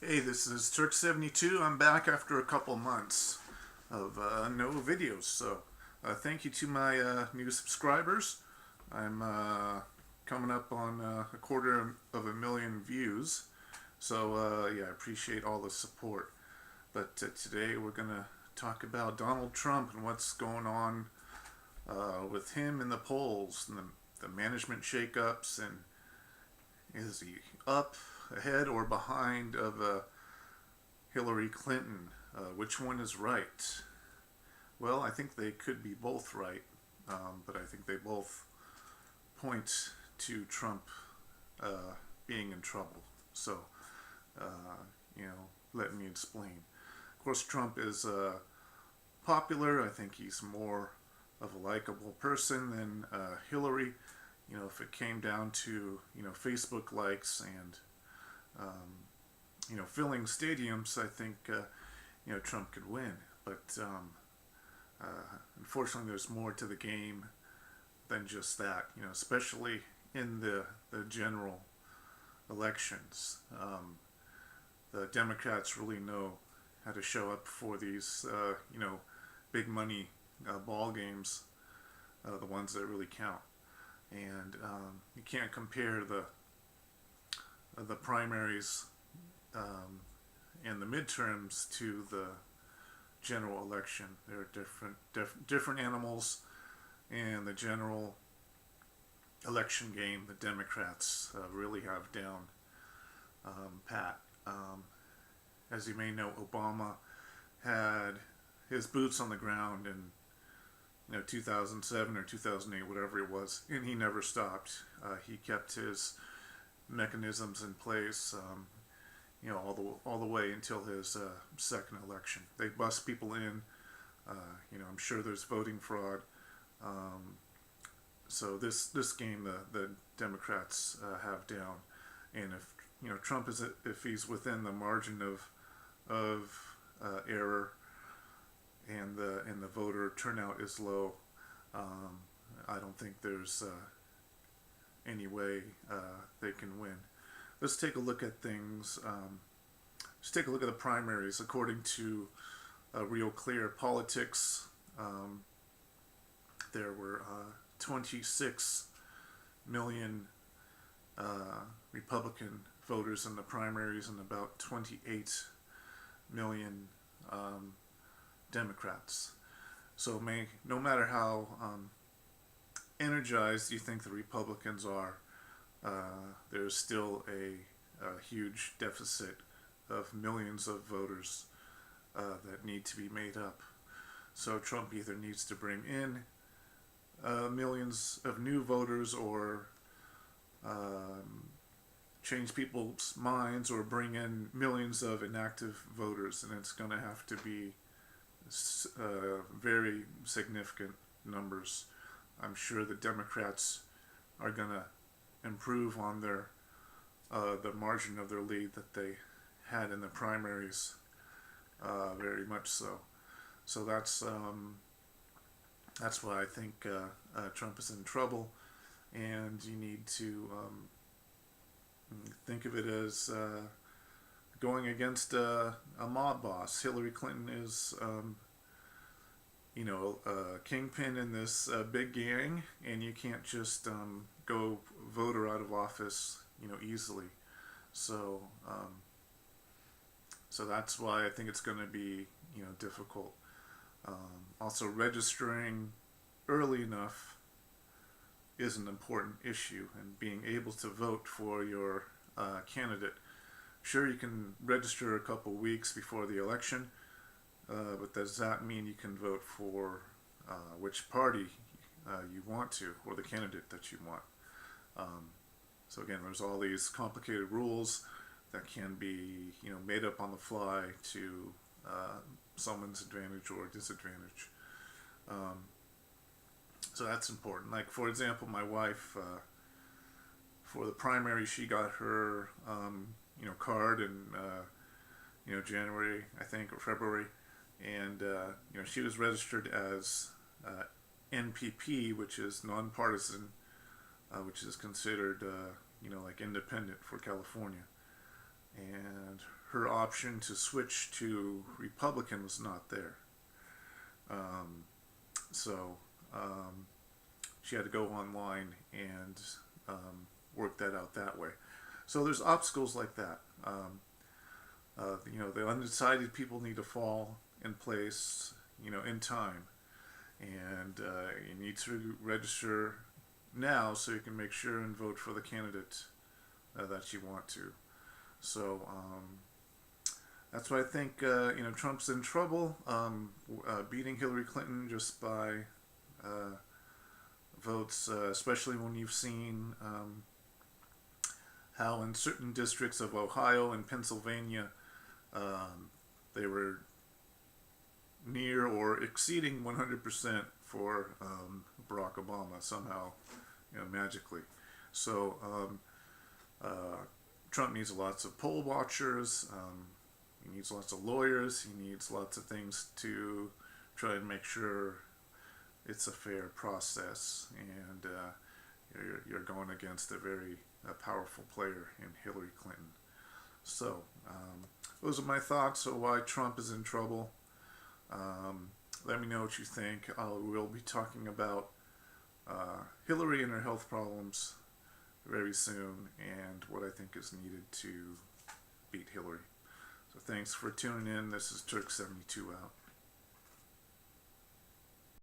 Hey, this is Turk72. I'm back after a couple months of no videos. So, thank you to my new subscribers. I'm coming up on a quarter of a million views. So, yeah, I appreciate all the support. But today we're going to talk about Donald Trump and what's going on with him in the polls and the management shakeups, and is he up, ahead, or behind of Hillary Clinton? Which one is right? Well, I think they could be both right, but I think they both point to Trump being in trouble. So, uh, let me explain. Of course, Trump is popular. I think he's more of a likable person than Hillary. If it came down to Facebook likes and filling stadiums, I think Trump could win. But unfortunately, there's more to the game than just that. Especially in the general elections, the Democrats really know how to show up for these big money ball games, the ones that really count. And you can't compare the primaries and the midterms to the general election. They're different animals. And the general election game, the Democrats really have down pat. As you may know, Obama had his boots on the ground in 2007 or 2008, whatever it was, and he never stopped. He kept his mechanisms in place, all the way until his second election. They bust people in. I'm sure there's voting fraud. So this game, the Democrats have down, and if Trump if he's within the margin of error, and the voter turnout is low, I don't think there's any way they can win. Let's take a look at things. Let's take a look at the primaries. According to Real Clear Politics, there were 26 million Republican voters in the primaries and about 28 million Democrats. So no matter how energized you think the Republicans are, there's still a huge deficit of millions of voters that need to be made up. So Trump either needs to bring in millions of new voters, or change people's minds, or bring in millions of inactive voters, and it's going to have to be very significant numbers. I'm sure the Democrats are going to improve on the margin of their lead that they had in the primaries, very much so. So that's why I think Trump is in trouble, and you need to think of it as going against a mob boss. Hillary Clinton is, a kingpin in this big gang, and you can't just go vote her out of office, easily. So, so that's why I think it's going to be, difficult. Also, registering early enough is an important issue, and being able to vote for your candidate. Sure, you can register a couple weeks before the election, but does that mean you can vote for which party you want to, or the candidate that you want? So again, there's all these complicated rules that can be made up on the fly to someone's advantage or disadvantage. So that's important. Like, for example, my wife, for the primary, she got her card in January, I think, or February, and she was registered as NPP, which is nonpartisan, which is considered like independent for California. And her option to switch to Republican was not there. So she had to go online and work that out that way. So there's obstacles like that. The undecided people need to fall in place, in time. And you need to register now so you can make sure and vote for the candidate that you want to. So that's why I think Trump's in trouble, beating Hillary Clinton just by votes, especially when you've seen how in certain districts of Ohio and Pennsylvania they were near or exceeding 100% for Barack Obama somehow, magically. So Trump needs lots of poll watchers. He needs lots of lawyers. He needs lots of things to try and make sure it's a fair process. And you're going against a very powerful player in Hillary Clinton. So those are my thoughts on why Trump is in trouble. Let me know what you think. We'll be talking about Hillary and her health problems very soon and what I think is needed to beat Hillary. So thanks for tuning in. This is Turk72 out.